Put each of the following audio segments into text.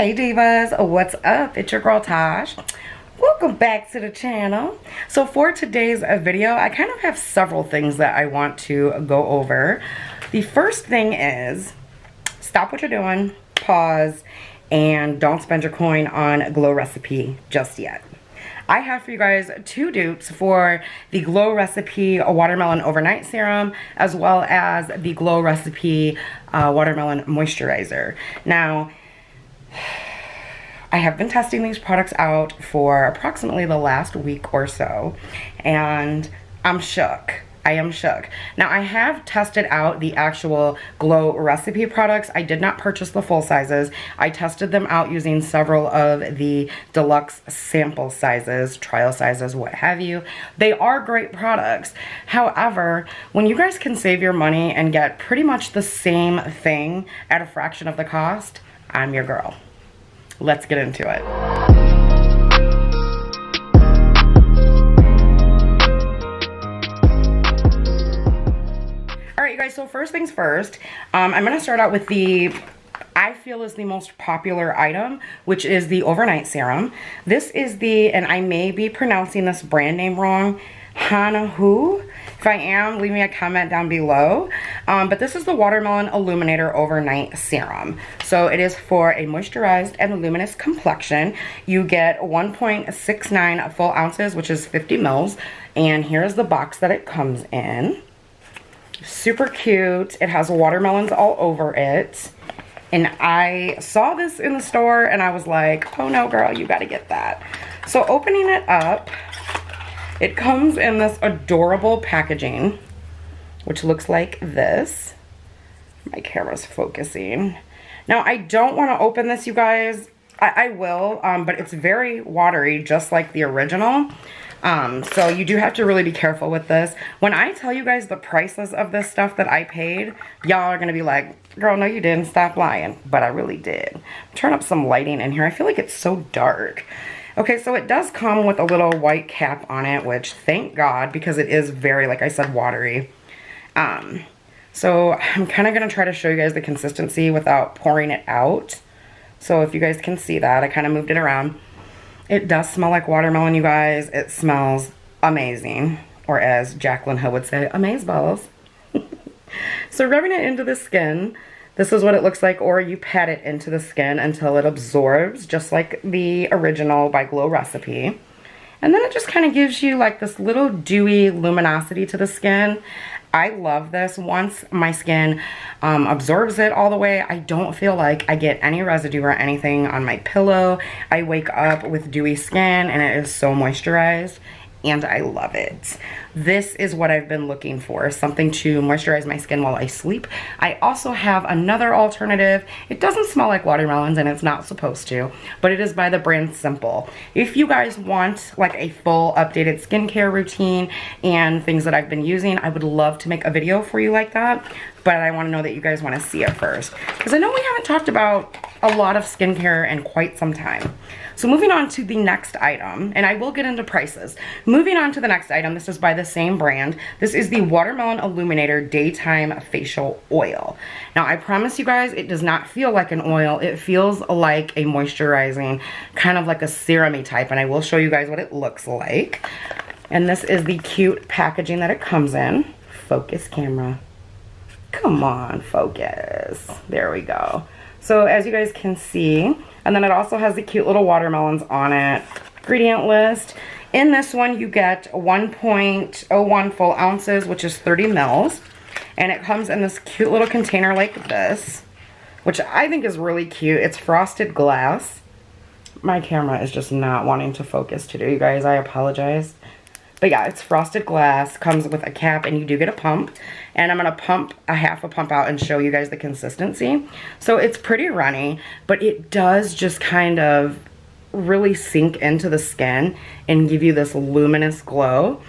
Hey divas, what's up? It's your girl Tash. Welcome back to the channel. So for today's video, I kind of have several things that I want to go over. The first thing is, stop what you're doing, pause, and don't spend your coin on Glow Recipe just yet. I have for you guys two dupes for the Glow Recipe Watermelon Overnight Serum, as well as the Glow Recipe Watermelon Moisturizer. Now, I have been testing these products out for approximately the last week or so, and I'm shook. I am shook. Now, I have tested out the actual Glow Recipe products. I did not purchase the full sizes. I tested them out using several of the deluxe sample sizes, trial sizes, what have you. They are great products. However, when you guys can save your money and get pretty much the same thing at a fraction of the cost, I'm your girl. Let's get into it. Alright you guys, so first things first, I'm going to start out with the, I feel is the most popular item, which is the Overnight Serum. This is the, and I may be pronouncing this brand name wrong, Hanahu. If I am, leave me a comment down below. But this is the Watermelon Illuminator Overnight Serum. So it is for a moisturized and luminous complexion. You get 1.69 full ounces, which is 50 mils. And here's the box that it comes in. Super cute. It has watermelons all over it. And I saw this in the store and I was like, oh no girl, you gotta get that. So opening it up, it comes in this adorable packaging, which looks like this. My camera's focusing. Now, I don't want to open this, you guys. I will, but it's very watery, just like the original. So you do have to really be careful with this. When I tell you guys the prices of this stuff that I paid, y'all are going to be like, girl, no you didn't, stop lying. But I really did. Turn up some lighting in here. I feel like it's so dark. Okay, so it does come with a little white cap on it, which thank God, because it is very, like I said, watery. So I'm kind of going to try to show you guys the consistency without pouring it out. So if you guys can see that, I kind of moved it around. It does smell like watermelon, you guys. It smells amazing, or as Jacqueline Hill would say, amazeballs. So rubbing it into the skin, this is what it looks like, or you pat it into the skin until it absorbs, just like the original by Glow Recipe. And then it just kind of gives you like this little dewy luminosity to the skin. I love this. Once my skin absorbs it all the way, I don't feel like I get any residue or anything on my pillow. I wake up with dewy skin and it is so moisturized. And I love it. This is what I've been looking for, something to moisturize my skin while I sleep. I also have another alternative. It doesn't smell like watermelons and it's not supposed to, but it is by the brand Simple. If you guys want like a full updated skincare routine and things that I've been using, I would love to make a video for you like that, but I want to know that you guys want to see it first, because I know we haven't talked about a lot of skincare in quite some time. So moving on to the next item, and I will get into prices. Moving on to the next item, this is by the same brand. This is the Watermelon Illuminator Daytime Facial Oil. Now, I promise you guys, it does not feel like an oil. It feels like a moisturizing, kind of like a serum-y type, and I will show you guys what it looks like. And this is the cute packaging that it comes in. Focus, camera. Come on, focus. There we go. So as you guys can see, and then it also has the cute little watermelons on it. Ingredient list. In this one, you get 1.01 full ounces, which is 30 mils. And it comes in this cute little container like this, which I think is really cute. It's frosted glass. My camera is just not wanting to focus today, you guys. I apologize. But yeah, it's frosted glass, comes with a cap, and you do get a pump. And I'm going to pump a half a pump out and show you guys the consistency. So it's pretty runny, but it does just kind of really sink into the skin and give you this luminous glow.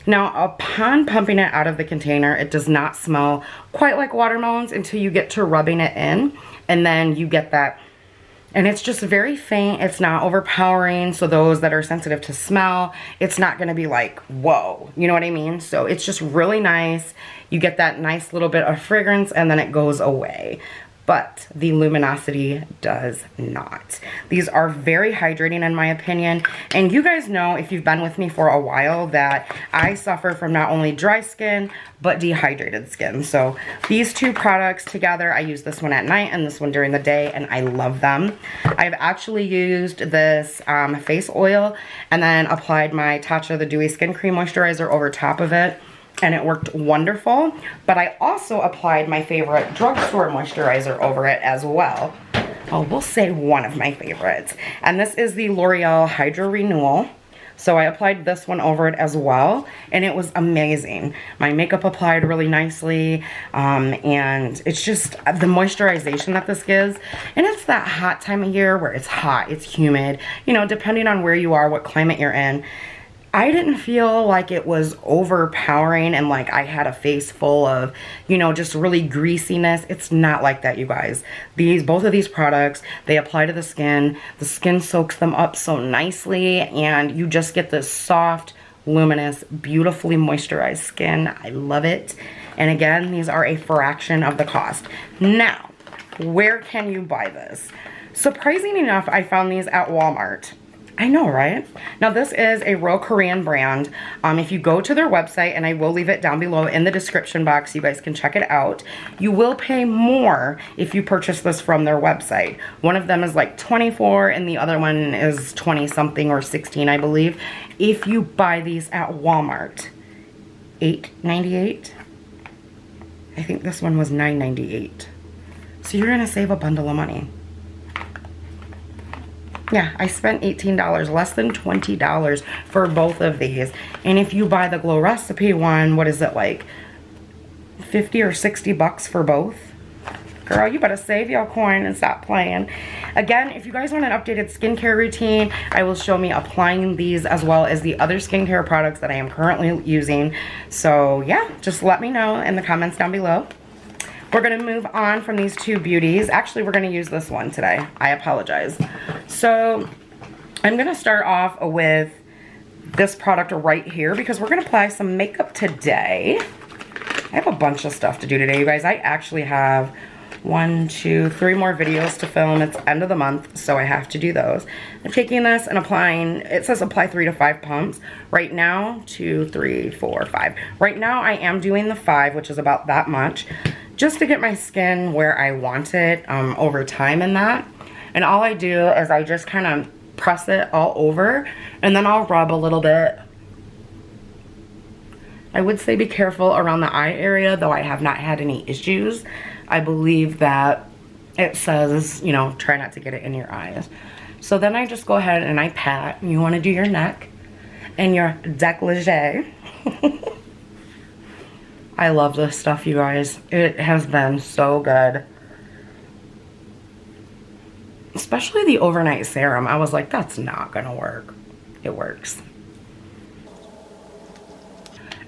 Now, upon pumping it out of the container, it does not smell quite like watermelons until you get to rubbing it in. And then you get that. And it's just very faint. It's not overpowering. So those that are sensitive to smell, it's not going to be like, whoa. You know what I mean? So it's just really nice. You get that nice little bit of fragrance and then it goes away. but the luminosity does not. These are very hydrating in my opinion, and you guys know, if you've been with me for a while, that I suffer from not only dry skin but dehydrated skin. So these two products together, I use this one at night and this one during the day, and I love them. I've actually used this face oil and then applied my Tasha the Dewy Skin Cream Moisturizer over top of it, and it worked wonderful. But I also applied my favorite drugstore moisturizer over it as well. Oh, we'll say one of my favorites. And this is the L'Oreal Hydro Renewal. So I applied this one over it as well, and it was amazing. My makeup applied really nicely, and it's just the moisturization that this gives. And it's that hot time of year where it's hot, it's humid, you know, depending on where you are, what climate you're in. I didn't feel like it was overpowering and like I had a face full of, you know, just really greasiness. It's not like that, you guys. Both of these products, they apply to the skin soaks them up so nicely, and you just get this soft, luminous, beautifully moisturized skin. I love it. And again, these are a fraction of the cost. Now, where can you buy this? Surprising enough, I found these at Walmart. I know, right? Now, this is a real Korean brand. If you go to their website, and I will leave it down below in the description box, you guys can check it out. You will pay more if you purchase this from their website. One of them is like $24, and the other one is 20 something or 16, I believe. If you buy these at Walmart, $8.98. I think this one was $9.98. So you're gonna save a bundle of money. Yeah, I spent $18, less than $20 for both of these. And if you buy the Glow Recipe one, what is it, like 50 or 60 bucks for both? Girl, you better save your coin and stop playing. Again, if you guys want an updated skincare routine, I will show me applying these as well as the other skincare products that I am currently using. So yeah, just let me know in the comments down below. We're going to move on from these two beauties. Actually, we're going to use this one today. I apologize. So I'm going to start off with this product right here because we're going to apply some makeup today. I have a bunch of stuff to do today, you guys. I actually have 1, 2, 3 more videos to film. It's end of the month, so I have to do those. I'm taking this and applying, it says apply 3 to 5 pumps. Right now, 2, 3, 4, 5. Right now, I am doing the 5, which is about that much, just to get my skin where I want it over time in that. And all I do is I just kind of press it all over, and then I'll rub a little bit. I would say be careful around the eye area, though I have not had any issues. I believe that it says, you know, try not to get it in your eyes. So then I just go ahead and I pat. You want to do your neck and your décolleté. I love this stuff, you guys. It has been so good. Especially the overnight serum. I was like, that's not gonna work. It works.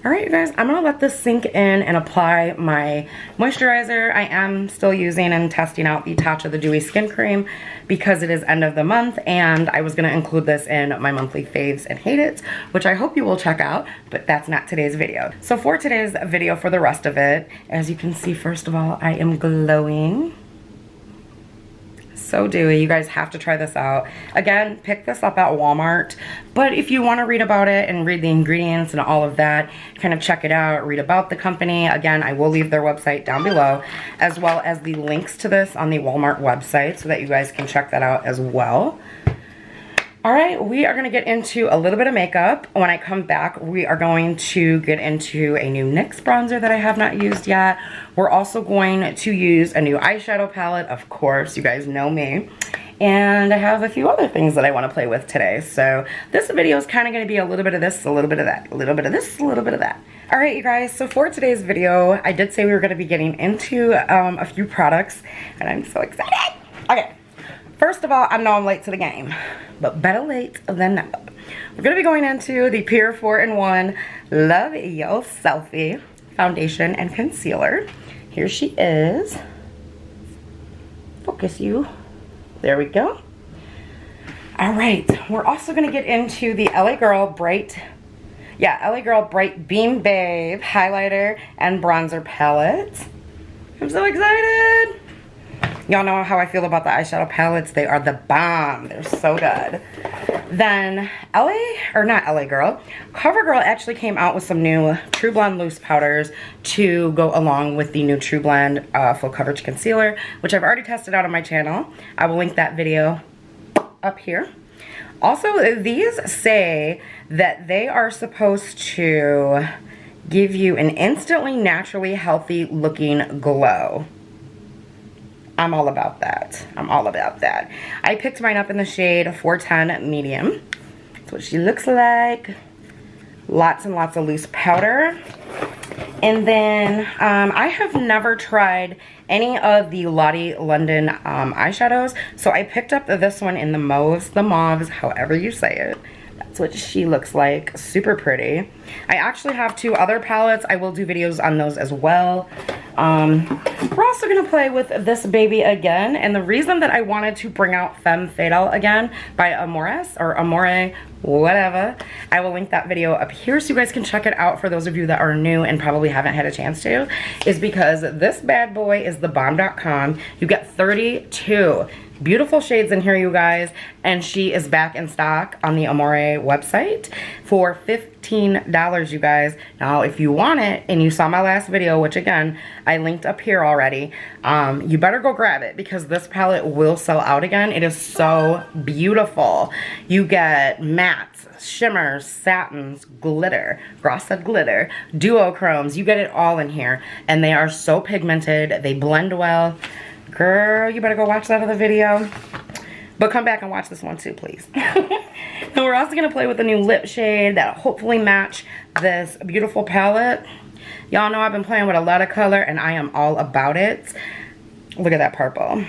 Alright, you guys, I'm going to let this sink in and apply my moisturizer. I am still using and testing out the Tasha the Dewy Skin Cream because it is end of the month, and I was going to include this in my monthly faves and hate it, which I hope you will check out, but that's not today's video. So for today's video, for the rest of it, as you can see, first of all, I am glowing. So dewy. You guys have to try this out. Again, pick this up at Walmart, but if you want to read about it and read the ingredients and all of that, kind of check it out, read about the company. Again, I will leave their website down below, as well as the links to this on the Walmart website so that you guys can check that out as well. Alright, we are going to get into a little bit of makeup. When I come back, we are going to get into a new NYX bronzer that I have not used yet. We're also going to use a new eyeshadow palette, of course, you guys know me. And I have a few other things that I want to play with today. So this video is kind of going to be a little bit of this, a little bit of that, a little bit of this, a little bit of that. Alright, you guys, so for today's video, I did say we were going to be getting into a few products, and I'm so excited. Okay. First of all, I know I'm late to the game, but better late than never. We're going to be going into the Pure 4-in-1 Love Yo Selfie Foundation and Concealer. Here she is. Focus you. There we go. Alright, we're also going to get into the LA Girl Bright Beam Babe Highlighter and Bronzer Palette. I'm so excited! Y'all know how I feel about the eyeshadow palettes. They are the bomb. They're so good. Then Covergirl actually came out with some new True Blend loose powders to go along with the new True Blend full coverage concealer, which I've already tested out on my channel. I will link that video up here. Also, these say that they are supposed to give you an instantly naturally healthy looking glow. I'm all about that. I'm all about that. I picked mine up in the shade 410 medium. That's what she looks like. Lots and lots of loose powder. And then I have never tried any of the LottieLondon eyeshadows. So I picked up this one in the mauves, however you say it. That's what she looks like. Super pretty. I actually have 2 other palettes. I will do videos on those as well. We're also going to play with this baby again. And the reason that I wanted to bring out Femme Fatale again by Amores or Amore, whatever, I will link that video up here so you guys can check it out for those of you that are new and probably haven't had a chance to, is because this bad boy is thebomb.com. You get 32 beautiful shades in here, you guys, and she is back in stock on the Amore website for $15, you guys. Now, if you want it and you saw my last video, which again, I linked up here already, you better go grab it because this palette will sell out again. It is so beautiful. You get mattes, shimmers, satins, glitter, frosted glitter, duochromes. You get it all in here, and they are so pigmented. They blend well. Girl, you better go watch that other video. But come back and watch this one too, please. And we're also going to play with a new lip shade that hopefully match this beautiful palette. Y'all know I've been playing with a lot of color, and I am all about it. Look at that purple.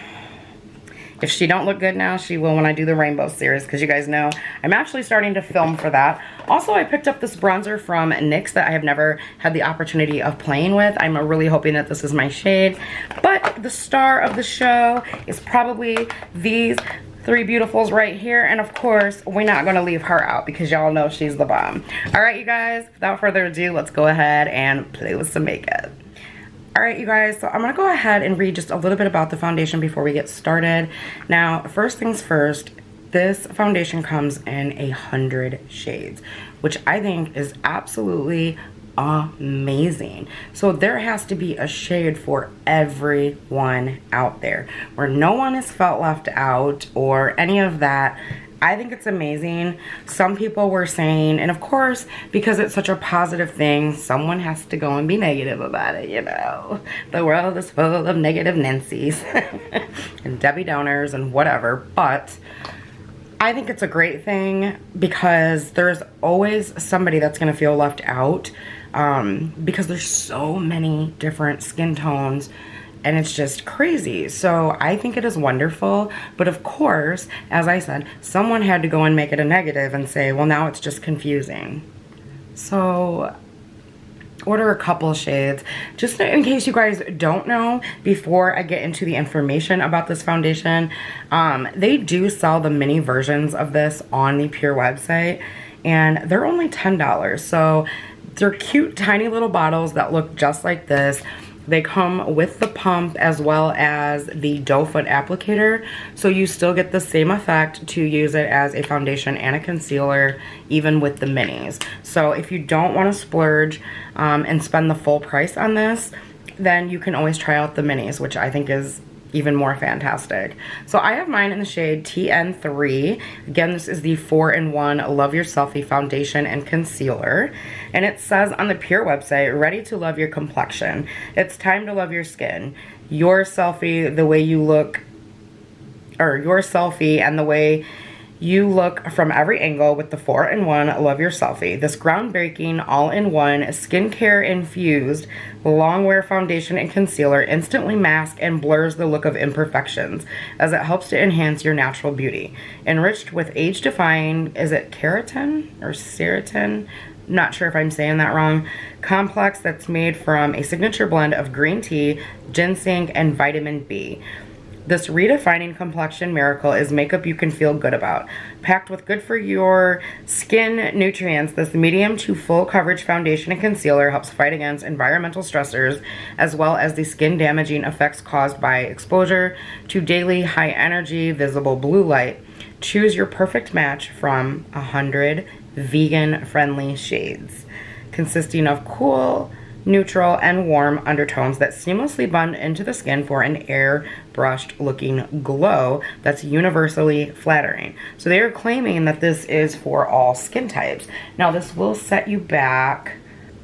If she don't look good now, she will when I do the rainbow series, because you guys know I'm actually starting to film for that. Also, I picked up this bronzer from NYX that I have never had the opportunity of playing with. I'm really hoping that this is my shade. But the star of the show is probably these 3 beautifuls right here. And of course, we're not going to leave her out because y'all know she's the bomb. All right, you guys, without further ado, let's go ahead and play with some makeup. Alright, you guys, so I'm going to go ahead and read just a little bit about the foundation before we get started. Now, first things first, this foundation comes in 100 shades, which I think is absolutely amazing. So there has to be a shade for everyone out there, where no one is felt left out or any of that. I think it's amazing. Some people were saying, and of course, because it's such a positive thing, someone has to go and be negative about it, you know. The world is full of negative Nancys and Debbie Downers and whatever, but I think it's a great thing because there's always somebody that's gonna feel left out because there's so many different skin tones. And it's just crazy. So I think it is wonderful. But of course, as I said, someone had to go and make it a negative and say, well, now it's just confusing. So order a couple shades. Just in case you guys don't know, before I get into the information about this foundation, they do sell the mini versions of this on the Pure website. And they're only $10. So they're cute, tiny little bottles that look just like this. They come with the pump as well as the doe foot applicator, so you still get the same effect to use it as a foundation and a concealer, even with the minis. So if you don't want to splurge and spend the full price on this, then you can always try out the minis, which I think is even more fantastic. So I have mine in the shade TN3. Again, this is the 4-in-1 Love Your Selfie Foundation and Concealer. And it says on the Pure website, ready to love your complexion. It's time to love your skin. Your selfie, the way you look, or your selfie and the way you look from every angle with the 4-in-1 Love Your Selfie. This groundbreaking all-in-one skincare infused long wear foundation and concealer instantly masks and blurs the look of imperfections as it helps to enhance your natural beauty. Enriched with age-defying, is it keratin or ceratin? Not sure if I'm saying that wrong. Complex that's made from a signature blend of green tea, ginseng, and vitamin B. This redefining complexion miracle is makeup you can feel good about. Packed with good for your skin nutrients, this medium to full coverage foundation and concealer helps fight against environmental stressors as well as the skin damaging effects caused by exposure to daily high energy visible blue light. Choose your perfect match from 100 vegan friendly shades consisting of cool, neutral, and warm undertones that seamlessly blend into the skin for an airbrushed looking glow that's universally flattering. So they are claiming that this is for all skin types. Now this will set you back,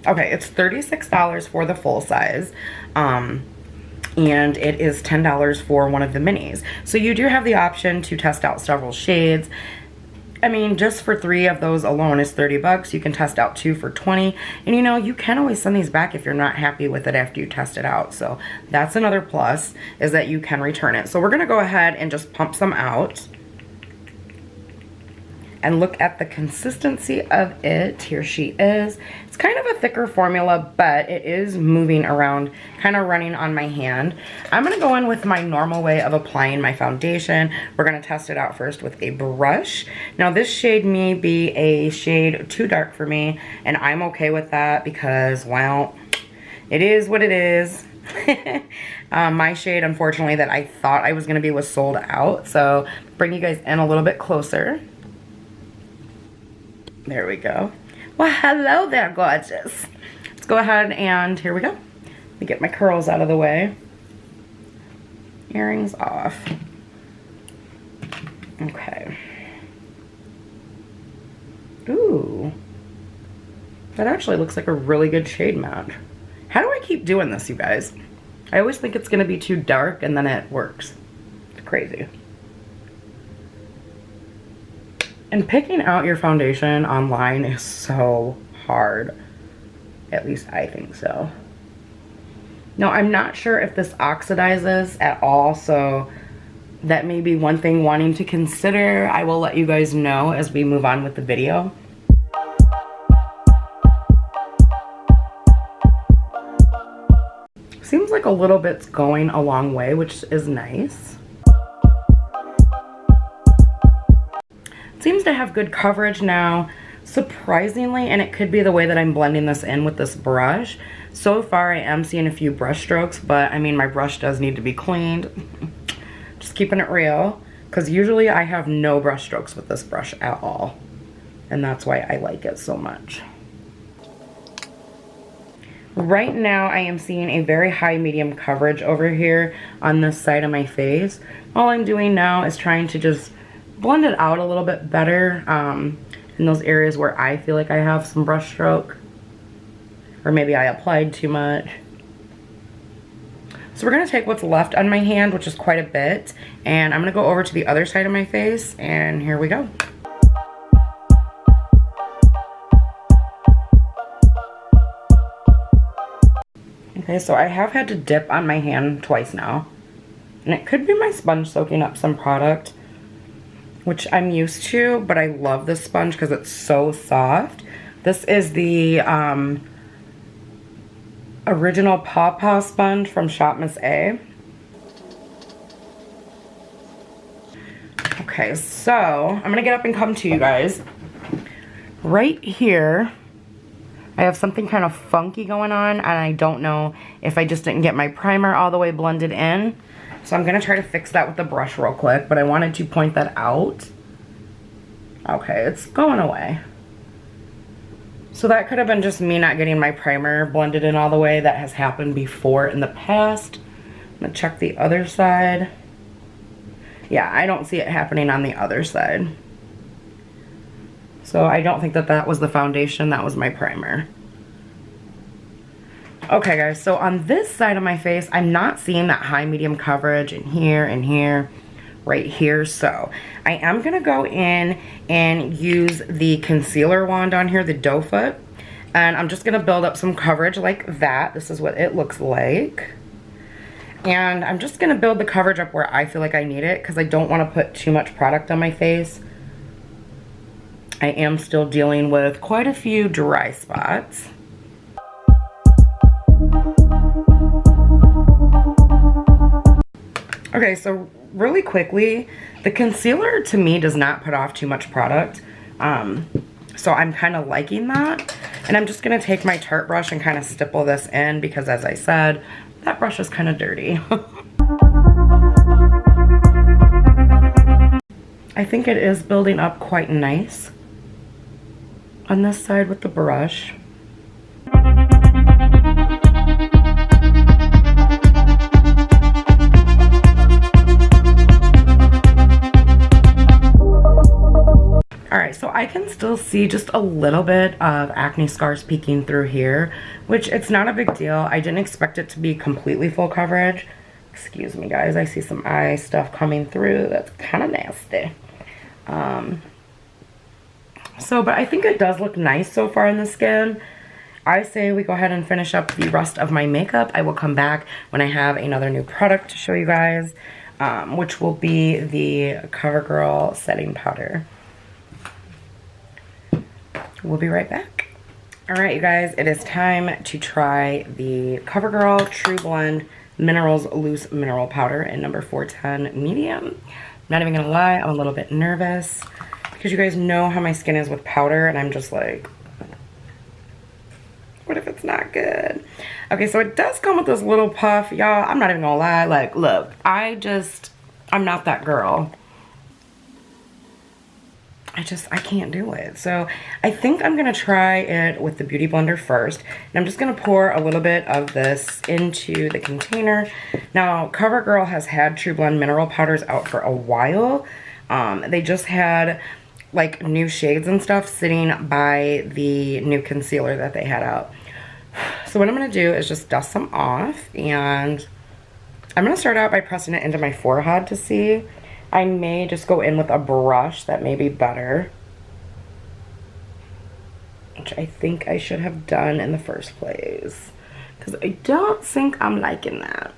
okay, it's $36 for the full size, and it is $10 for one of the minis. So you do have the option to test out several shades. I mean, just for 3 of those alone is 30 bucks. You can test out 2 for 20. And you know, you can always send these back if you're not happy with it after you test it out. So that's another plus, is that you can return it. So we're gonna go ahead and just pump some out and look at the consistency of it. Here she is. It's kind of a thicker formula, but it is moving around, kind of running on my hand. I'm gonna go in with my normal way of applying my foundation. We're gonna test it out first with a brush. Now this shade may be a shade too dark for me, and I'm okay with that because, well, it is what it is. My shade, unfortunately, that I thought I was gonna be was sold out. So bring you guys in a little bit closer. There we go. Well, hello there, gorgeous. Let's go ahead and here we go. Let me get my curls out of the way. Earrings off. Okay. Ooh. That actually looks like a really good shade match. How do I keep doing this, you guys? I always think it's going to be too dark and then it works. It's crazy. And picking out your foundation online is so hard. At least I think so. Now, I'm not sure if this oxidizes at all, so that may be one thing wanting to consider. I will let you guys know as we move on with the video. Seems like a little bit's going a long way, which is nice. Seems to have good coverage now, surprisingly, and it could be the way that I'm blending this in with this brush. So far I am seeing a few brush strokes, but I mean, my brush does need to be cleaned. Just keeping it real, because usually I have no brush strokes with this brush at all, and that's why I like it so much. Right now I am seeing a very high medium coverage over here on this side of my face. All I'm doing now is trying to just blend it out a little bit better in those areas where I feel like I have some brush stroke, or maybe I applied too much. So we're gonna take what's left on my hand, which is quite a bit, and I'm gonna go over to the other side of my face, and here we go. Okay, so I have had to dip on my hand twice now, and it could be my sponge soaking up some product, which I'm used to, but I love this sponge because it's so soft. This is the original Paw Paw sponge from Shop Miss A. Okay, so I'm gonna get up and come to you guys. Right here, I have something kind of funky going on, and I don't know if I just didn't get my primer all the way blended in. So I'm gonna try to fix that with the brush real quick, but I wanted to point that out. Okay, it's going away. So that could have been just me not getting my primer blended in all the way. That has happened before in the past. I'm gonna check the other side. Yeah, I don't see it happening on the other side. So I don't think that that was the foundation, that was my primer. Okay guys, so on this side of my face, I'm not seeing that high medium coverage in here and here, right here. So I am gonna go in and use the concealer wand on here, the doe foot, and I'm just gonna build up some coverage like that. This is what it looks like. And I'm just gonna build the coverage up where I feel like I need it, because I don't wanna put too much product on my face. I am still dealing with quite a few dry spots. Okay, so really quickly, the concealer to me does not put off too much product. So I'm kind of liking that. And I'm just going to take my Tarte brush and kind of stipple this in because, as I said, that brush is kind of dirty. I think it is building up quite nice on this side with the brush. Alright, so I can still see just a little bit of acne scars peeking through here, which it's not a big deal. I didn't expect it to be completely full coverage. Excuse me, guys. I see some eye stuff coming through. That's kind of nasty. But I think it does look nice so far in the skin. I say we go ahead and finish up the rest of my makeup. I will come back when I have another new product to show you guys, which will be the Covergirl setting powder. We'll be right back. Alright, you guys, it is time to try the Covergirl True Blend Minerals Loose Mineral Powder in number 410 medium. I'm not even gonna lie, I'm a little bit nervous because you guys know how my skin is with powder, and I'm just like, what if it's not good? Okay, so it does come with this little puff, y'all. I'm not even gonna lie, like, look, I'm not that girl. I can't do it. So I think I'm going to try it with the Beauty Blender first. And I'm just going to pour a little bit of this into the container. Now, CoverGirl has had True Blend mineral powders out for a while. They just had like new shades and stuff sitting by the new concealer that they had out. So what I'm going to do is just dust some off. And I'm going to start out by pressing it into my forehead to see. I may just go in with a brush. That may be better, which I think I should have done in the first place, because I don't think I'm liking that.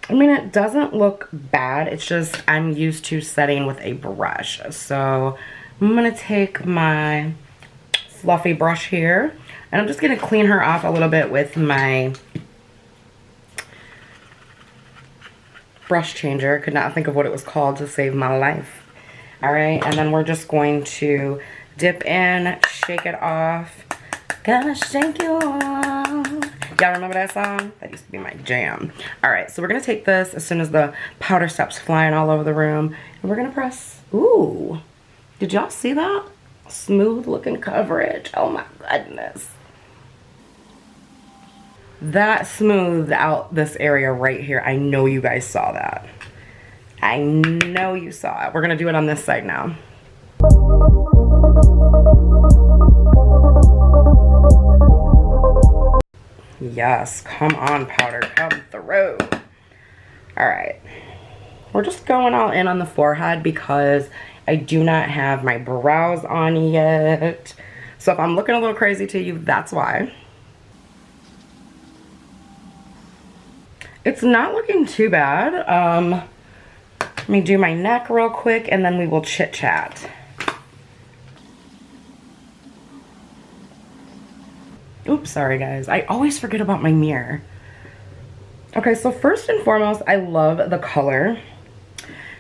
I mean, it doesn't look bad. It's just I'm used to setting with a brush. So I'm going to take my fluffy brush here, and I'm just going to clean her off a little bit with my brush changer. Could not think of what it was called to save my life. Alright, and then we're just going to dip in, shake it off. Gonna shake you off. Y'all remember that song? That used to be my jam. Alright, so we're gonna take this as soon as the powder stops flying all over the room, and we're gonna press. Ooh, did y'all see that? Smooth looking coverage. Oh my goodness. That smoothed out this area right here. I know you guys saw that. I know you saw it. We're going to do it on this side now. Yes, come on, powder. Come through. Alright. We're just going all in on the forehead because I do not have my brows on yet. So if I'm looking a little crazy to you, that's why. It's not looking too bad. Let me do my neck real quick and then we will chit chat. Oops, sorry guys. I always forget about my mirror. Okay, so first and foremost, I love the color.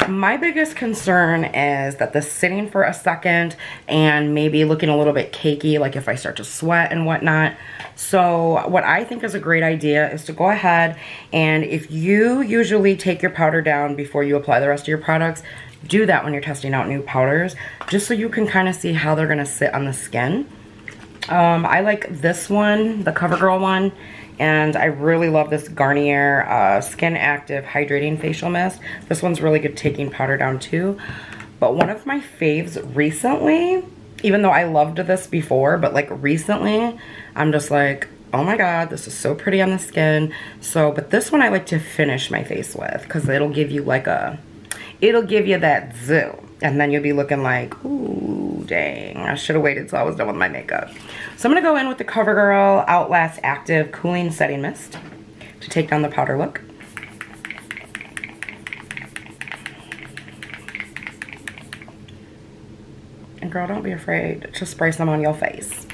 My biggest concern is that this sitting for a second and maybe looking a little bit cakey, like if I start to sweat and whatnot. So what I think is a great idea is to go ahead, and if you usually take your powder down before you apply the rest of your products, do that when you're testing out new powders, just so you can kind of see how they're going to sit on the skin. I like this one, the CoverGirl one, and I really love this Garnier Skin Active Hydrating Facial Mist. This one's really good taking powder down too. But one of my faves recently, even though I loved this before, but like recently, I'm just like, oh my god, this is so pretty on the skin. So, but this one I like to finish my face with, because it'll give you like it'll give you that zoom. And then you'll be looking like, ooh, dang, I should have waited till I was done with my makeup. So I'm going to go in with the CoverGirl Outlast Active Cooling Setting Mist to take down the powder look. And girl, don't be afraid to spray some on your face.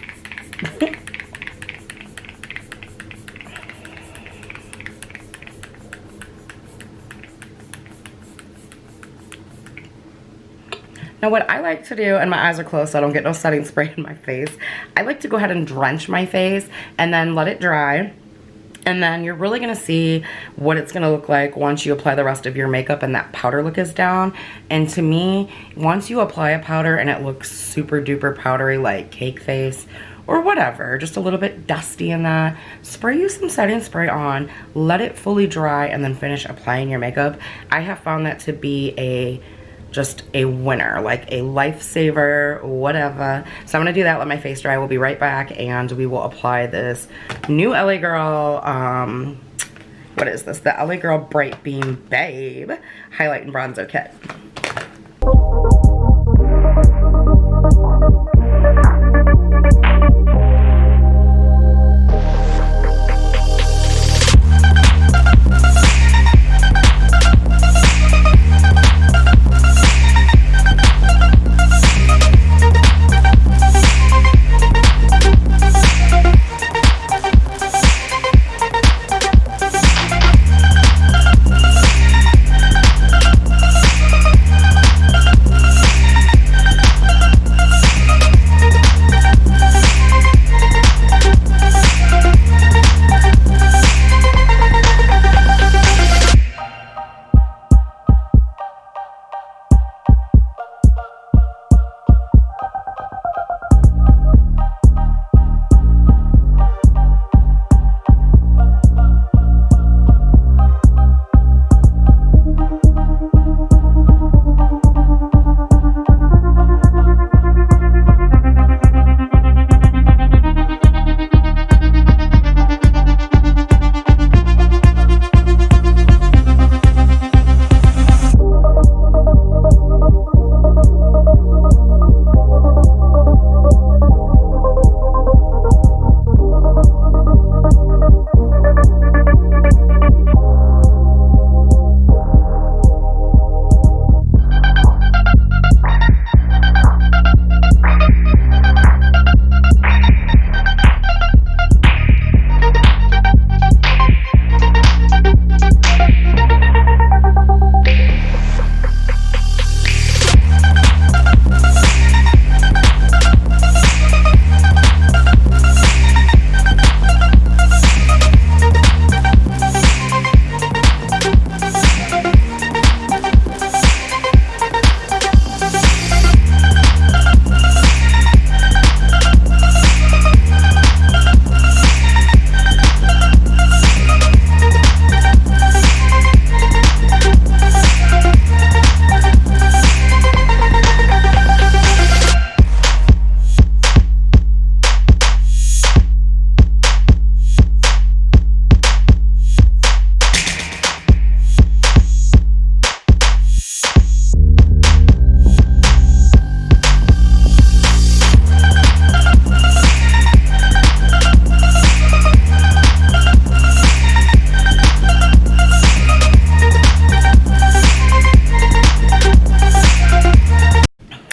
Now what I like to do, and my eyes are closed so I don't get no setting spray in my face, I like to go ahead and drench my face and then let it dry. And then you're really gonna see what it's gonna look like once you apply the rest of your makeup and that powder look is down. And to me, once you apply a powder and it looks super duper powdery like cake face or whatever, just a little bit dusty in that, spray you some setting spray on, let it fully dry, and then finish applying your makeup. I have found that to be just a winner, like a lifesaver, whatever. So I'm gonna do that, let my face dry. We'll be right back and we will apply this new LA Girl, what is this? The LA Girl Bright Beam Babe Highlight and Bronzer Kit.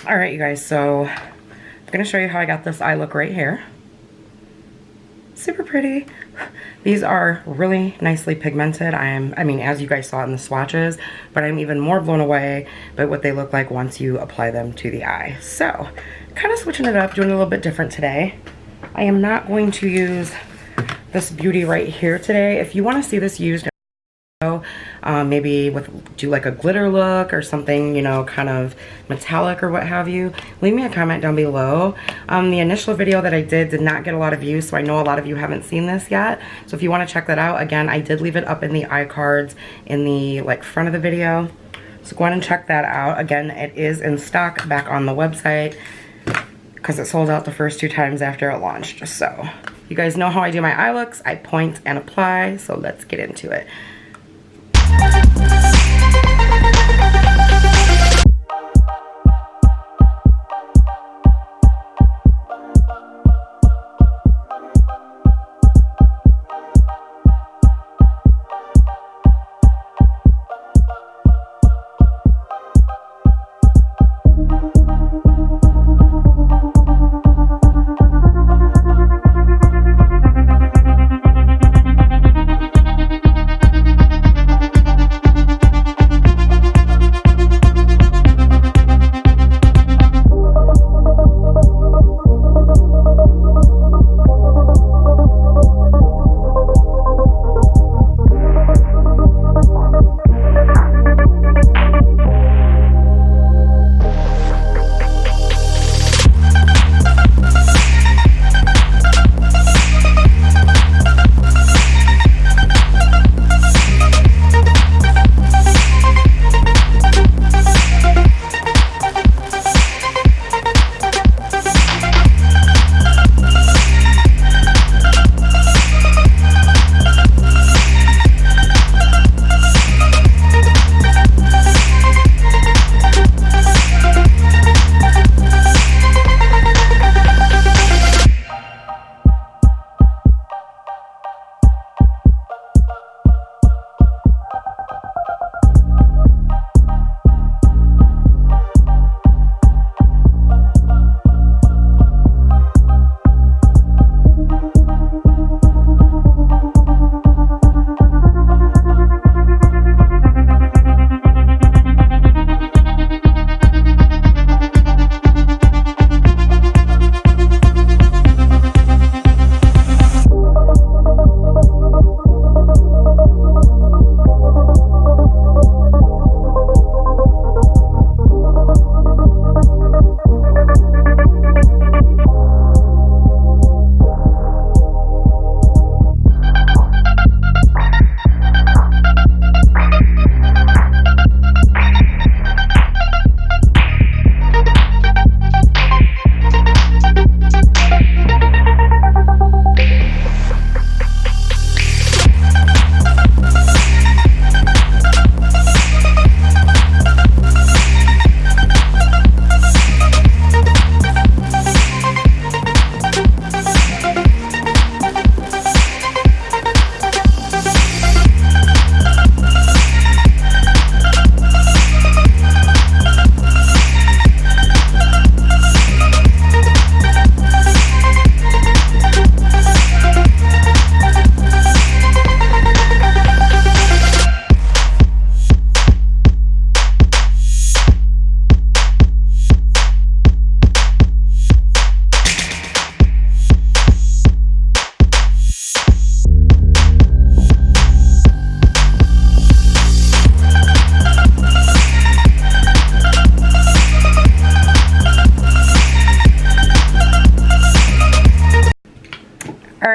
Alright you guys, so I'm going to show you how I got this eye look right here. Super pretty. These are really nicely pigmented. I mean, as you guys saw in the swatches, but I'm even more blown away by what they look like once you apply them to the eye. So, kind of switching it up, doing a little bit different today. I am not going to use this beauty right here today. If you want to see this used, maybe do like a glitter look or something, you know, kind of metallic or what have you, leave me a comment down below. The initial video that I did not get a lot of views, so I know a lot of you haven't seen this yet. So if you want to check that out, again, I did leave it up in the iCards in the like front of the video. So go ahead and check that out. Again, it is in stock back on the website because it sold out the first 2 times after it launched. So you guys know how I do my eye looks. I point and apply, so let's get into it.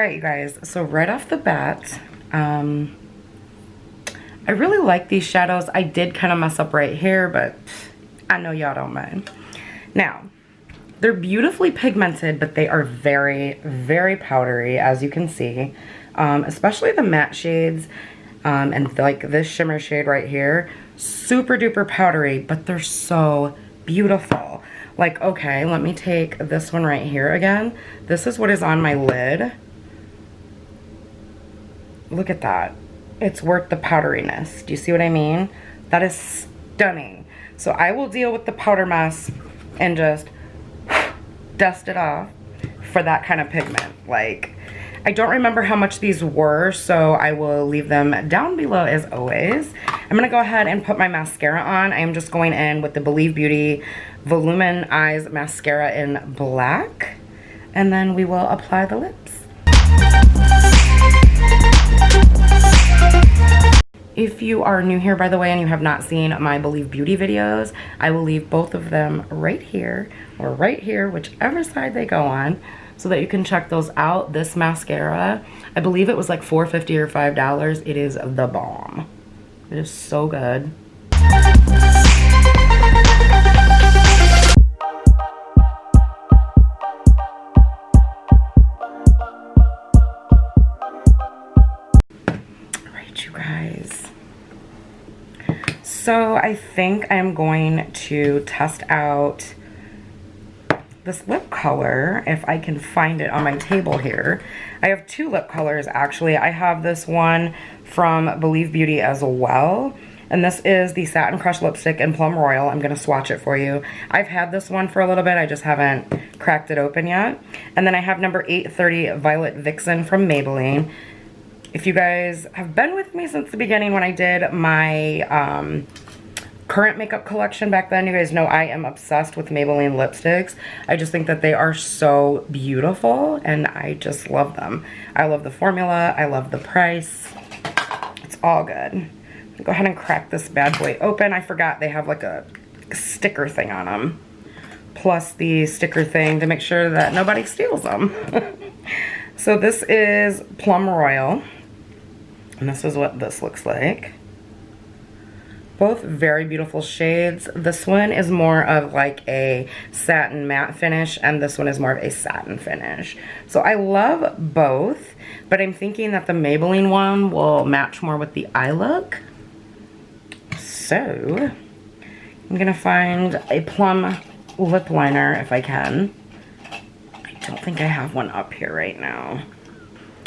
Alright, you guys, so right off the bat, I really like these shadows. I did kind of mess up right here, but I know y'all don't mind. Now, they're beautifully pigmented, but they are very, very powdery, as you can see. Especially the matte shades, and like this shimmer shade right here. Super duper powdery, but they're so beautiful. Like, okay, let me take this one right here again. This is what is on my lid. Look at that. It's worth the powderiness. Do you see what I mean? That is stunning. So I will deal with the powder mess and just dust it off for that kind of pigment. Like, I don't remember how much these were, so I will leave them down below as always. I'm gonna go ahead and put my mascara on. I am just going in with the Believe Beauty Voluminize Mascara in black, and then we will apply the lips. If you are new here, by the way, and you have not seen my Believe Beauty videos, I will leave both of them right here, or right here, whichever side they go on, so that you can check those out. This mascara, I believe it was like $4.50 or $5. It is the bomb. It is so good. Alright, you guys. So I think I'm going to test out this lip color, if I can find it on my table here. I have two lip colors actually. I have this one from Believe Beauty as well, and this is the Satin Crush lipstick in Plum Royal. I'm gonna swatch it for you. I've had this one for a little bit, I just haven't cracked it open yet. And then I have number 830 Violet Vixen from Maybelline. If you guys have been with me since the beginning when I did my current makeup collection back then, you guys know I am obsessed with Maybelline lipsticks. I just think that they are so beautiful, and I just love them. I love the formula, I love the price. It's all good. Go ahead and crack this bad boy open. I forgot they have like a sticker thing on them, plus the sticker thing to make sure that nobody steals them. So this is Plum Royal, and this is what this looks like. Both very beautiful shades. This one is more of like a satin matte finish, and this one is more of a satin finish. So I love both, but I'm thinking that the Maybelline one will match more with the eye look. So I'm gonna find a plum lip liner if I can. I don't think I have one up here right now.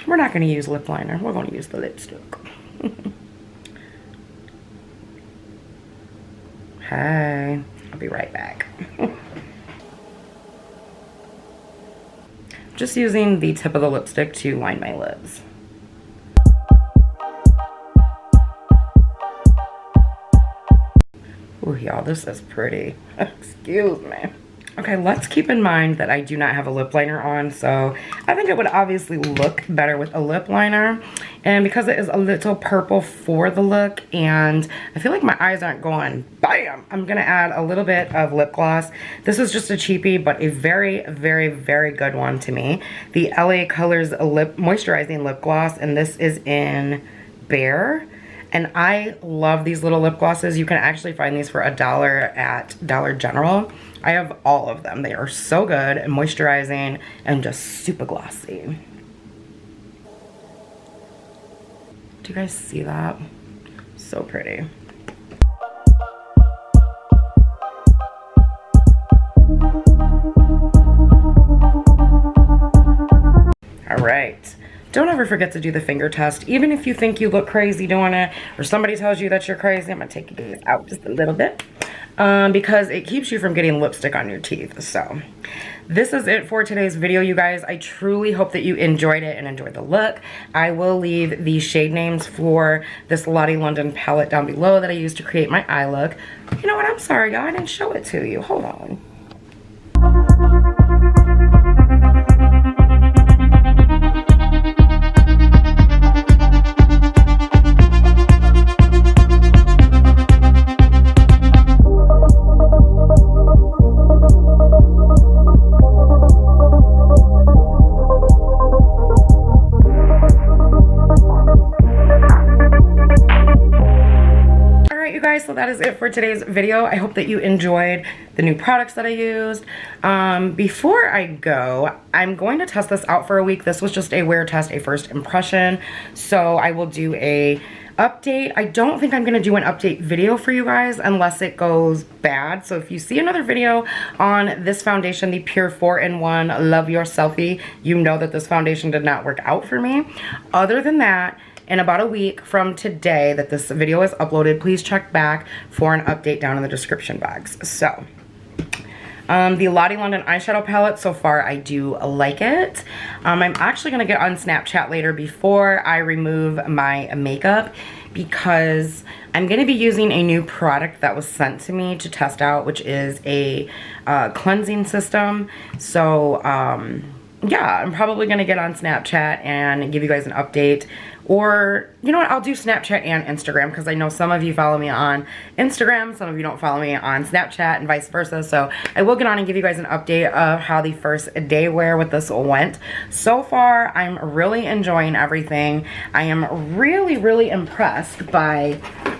We're not gonna use lip liner, we're gonna use the lipstick. Hey, I'll be right back. Just using the tip of the lipstick to line my lips. Ooh, y'all, this is pretty. Excuse me. Okay, let's keep in mind that I do not have a lip liner on, so I think it would obviously look better with a lip liner. And because it is a little purple for the look, and I feel like my eyes aren't going bam, I'm gonna add a little bit of lip gloss. This is just a cheapie, but a very, very, very good one to me. The LA Colors Moisturizing Lip Gloss, and this is in Bare. And I love these little lip glosses. You can actually find these for $1 at Dollar General. I have all of them. They are so good and moisturizing and just super glossy. Do you guys see that? So pretty. All right. Don't ever forget to do the finger test. Even if you think you look crazy doing it, or somebody tells you that you're crazy, I'm gonna take you out just a little bit. Because it keeps you from getting lipstick on your teeth. So this is it for today's video, you guys. I truly hope that you enjoyed it and enjoyed the look. I will leave the shade names for this LottieLondon palette down below that I used to create my eye look. You know what? I'm sorry, y'all. I didn't show it to you. Hold on. that is it for today's video. I hope that you enjoyed the new products that I used. Before I go, I'm going to test this out for a week. This was just a wear test, a first impression. So I will do a update. I don't think I'm going to do an update video for you guys unless it goes bad. So if you see another video on this foundation, the Pure 4-in-1 Love Your Selfie, you know that this foundation did not work out for me. Other than that, in about a week from today that this video is uploaded, please check back for an update down in the description box. So the LottieLondon eyeshadow palette, so far I do like it. I'm actually going to get on Snapchat later before I remove my makeup because I'm going to be using a new product that was sent to me to test out, which is a cleansing system. So yeah, I'm probably going to get on Snapchat and give you guys an update. Or, you know what, I'll do Snapchat and Instagram because I know some of you follow me on Instagram, some of you don't follow me on Snapchat and vice versa. So I will get on and give you guys an update of how the first day wear with this went. So far, I'm really enjoying everything. I am really, really impressed by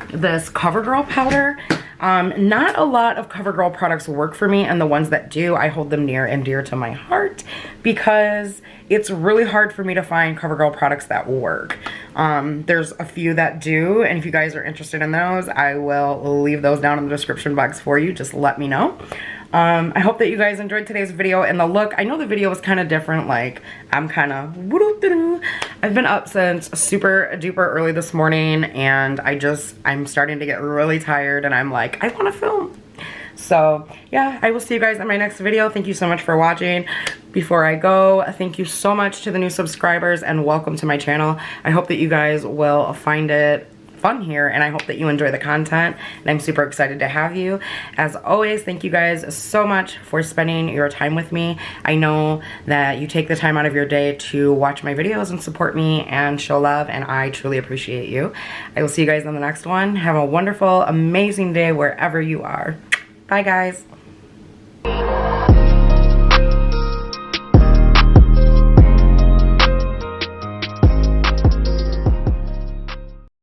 this Covergirl powder. Not a lot of Covergirl products work for me, and the ones that do, I hold them near and dear to my heart because it's really hard for me to find Covergirl products that work. There's a few that do, and if you guys are interested in those, I will leave those down in the description box for you. Just let me know. I hope that you guys enjoyed today's video and the look. I know the video was kind of different, like I'm kind of I've been up since super duper early this morning and I'm starting to get really tired and I'm like, I want to film. So yeah, I will see you guys in my next video. Thank you so much for watching. Before I go, thank you so much to the new subscribers and welcome to my channel. I hope that you guys will find it fun here and I hope that you enjoy the content and I'm super excited to have you. As always, thank you guys so much for spending your time with me. I know that you take the time out of your day to watch my videos and support me and show love, and I truly appreciate you. I will see you guys on the next one. Have a wonderful, amazing day wherever you are. Bye guys.